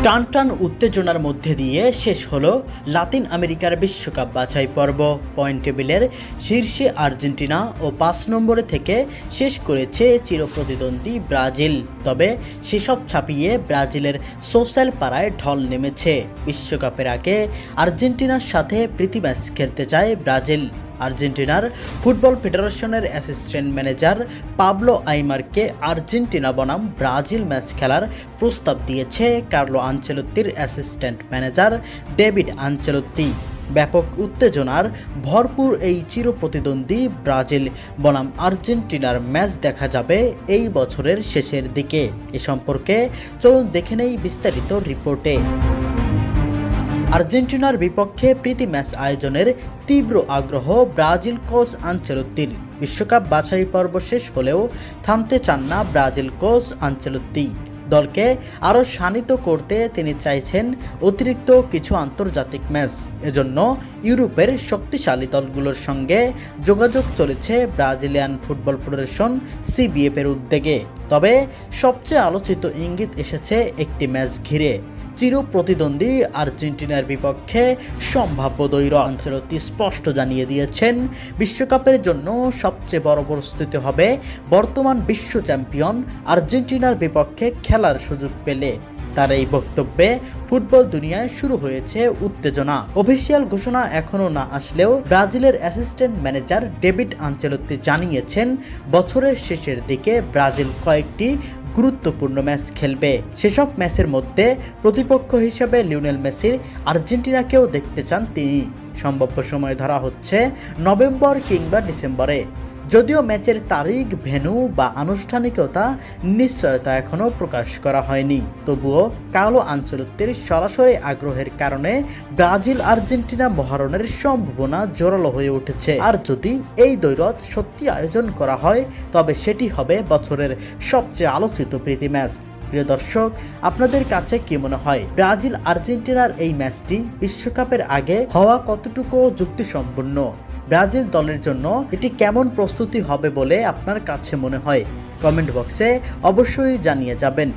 টানটান উত্তেজনার মধ্যে দিয়ে শেষ হলো লাতিন আমেরিকার বিশ্বকাপ বাছাই পর্ব। পয়েন্ট টেবিলের শীর্ষে আর্জেন্টিনা ও ৫ নম্বরে থেকে শেষ করেছে চিরপ্রতিদ্বন্দ্বী ব্রাজিল। তবে সেসব ছাপিয়ে ব্রাজিলের সোশ্যাল পাড়ায় ঢল নেমেছে। বিশ্বকাপের আগে আর্জেন্টিনার সাথে প্রীতি ম্যাচ খেলতে চায় ব্রাজিল। আর্জেন্টিনার ফুটবল ফেডারেশনের অ্যাসিস্ট্যান্ট ম্যানেজার পাবলো আইমারকে আর্জেন্টিনা বনাম ব্রাজিল ম্যাচ খেলার প্রস্তাব দিয়েছে কার্লো আনচেলত্তির অ্যাসিস্ট্যান্ট ম্যানেজার ডেভিড আনচেলত্তি। ব্যাপক উত্তেজনার ভরপুর এই চিরপ্রতিদ্বন্দ্বী ব্রাজিল বনাম আর্জেন্টিনার ম্যাচ দেখা যাবে এই বছরের শেষের দিকে। এ সম্পর্কে চলুন দেখে নেই বিস্তারিত রিপোর্টে। আর্জেন্টিনার বিপক্ষে প্রীতি ম্যাচ আয়োজনের তীব্র আগ্রহ ব্রাজিল কোচ আনচেলত্তির। বিশ্বকাপ বাছাই পর্ব শেষ হলেও থামতে চান না ব্রাজিল কোচ আনচেলত্তি। দলকে আরও শানিত করতে তিনি চাইছেন অতিরিক্ত কিছু আন্তর্জাতিক ম্যাচ। এজন্য ইউরোপের শক্তিশালী দলগুলোর সঙ্গে যোগাযোগ চলেছে ব্রাজিলিয়ান ফুটবল ফেডারেশন CBF এর উদ্যোগে। তবে সবচেয়ে আলোচিত ইঙ্গিত এসেছে একটি ম্যাচ ঘিরে। চিরপ্রতিদ্বন্দ্বী আর্জেন্টিনার বিপক্ষে সম্ভাব্য দ্বৈর। আনচেলত্তি স্পষ্ট জানিয়ে দিয়েছেন, বিশ্বকাপের জন্য সবচেয়ে বড় প্রস্তুতি হবে বর্তমান বিশ্ব চ্যাম্পিয়ন আর্জেন্টিনার বিপক্ষে খেলার সুযোগ পেলে। তার এই বক্তব্যে ফুটবল দুনিয়ায় শুরু হয়েছে উত্তেজনা। অফিসিয়াল ঘোষণা এখনও না আসলেও ব্রাজিলের অ্যাসিস্ট্যান্ট ম্যানেজার ডেভিড আনচেলত্তি জানিয়েছেন, বছরের শেষের দিকে ব্রাজিল কয়েকটি গুরুত্বপূর্ণ ম্যাচ খেলবে। সেসব ম্যাচের মধ্যে প্রতিপক্ষ হিসেবে লিওনেল মেসির আর্জেন্টিনাকেও দেখতে চান তিনি। সম্ভাব্য সময় ধরা হচ্ছে নভেম্বর কিংবা ডিসেম্বরে। যদিও ম্যাচের তারিখ, ভেন্যু বা আনুষ্ঠানিকতা নিশ্চয়তা এখনও প্রকাশ করা হয়নি, তবুও কার্লো আনচেলত্তির সরাসরি আগ্রহের কারণে ব্রাজিল আর্জেন্টিনা মহারণের সম্ভাবনা জোরালো হয়ে উঠেছে। আর যদি এই দ্বৈরথ সত্যি আয়োজন করা হয়, তবে সেটি হবে বছরের সবচেয়ে আলোচিত প্রীতি ম্যাচ। প্রিয় দর্শক, আপনাদের কাছে কি মনে হয় ব্রাজিল আর্জেন্টিনার এই ম্যাচটি বিশ্বকাপের আগে হওয়া কতটুকু যুক্তিসম্পন্ন? ব্রাজিল দলের জন্য এটি কেমন প্রস্তুতি হবে বলে আপনার কাছে মনে হয়? কমেন্ট বক্সে অবশ্যই জানিয়ে যাবেন।